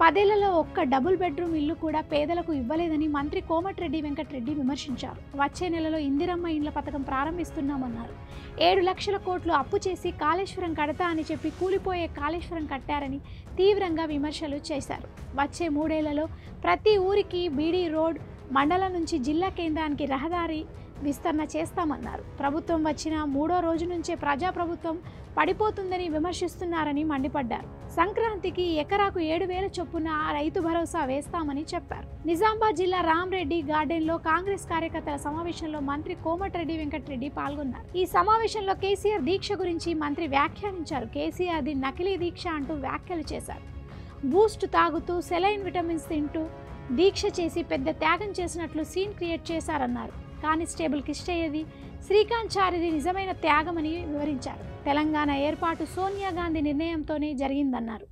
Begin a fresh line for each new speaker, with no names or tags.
10 ఏళ్లలో ఒక్క double bedroom ఇల్లు కూడా పేదలకు ఇవ్వలేదని మంత్రి కోమటిరెడ్డి వెంకటరెడ్డి విమర్శించారు. వచ్చే నెలలో ఇందిరమ్మ ఇండ్ల పథకం ప్రారంభిస్తున్నామన్నారు. 7 లక్షల కోట్లు అప్పు చేసి కాళేశ్వరం కడతా అని చెప్పి కూలిపోయే కాళేశ్వరం కట్టారని తీవ్రంగా విమర్శలు చేశారు. వచ్చే 3 ఏళ్లలో ప్రతి ఊరికి బీడీ రోడ్, మండలం నుంచి జిల్లా కేంద్రానికి రహదారి విస్తరణ చేస్తామన్నారు. ప్రభుత్వం వచ్చిన 3వ రోజు నుంచే ప్రజాప్రభుత్వం పడిపోతుందని విమర్శిస్తున్నారని మండిపడ్డారు. సంక్రాంతికి ఎకరాకు 7,000 చొప్పున రైతు భరోసా వేస్తామని చెప్పారు. నిజామాబాద్ జిల్లా రామ్రెడ్డి గార్డెన్లో కాంగ్రెస్ కార్యకర్తల సమావేశంలో మంత్రి కోమటిరెడ్డి వెంకటరెడ్డి పాల్గొన్నారు. ఈ సమావేశంలో కేసీఆర్ దీక్ష గురించి మంత్రి వ్యాఖ్యానించారు. కేసీఆర్ది నకిలీ దీక్ష అంటూ వ్యాఖ్యలు చేశారు. బూస్ట్ తాగుతూ సెలైన్ విటమిన్స్ తింటూ దీక్ష చేసి పెద్ద త్యాగం చేసినట్లు సీన్ క్రియేట్ చేశారన్నారు. కానిస్టేబుల్ కిష్టయ్యది, శ్రీకాంత్ చారిది నిజమైన త్యాగమని వివరించారు. తెలంగాణ ఏర్పాటు సోనియా గాంధీ నిర్ణయంతోనే జరిగిందన్నారు.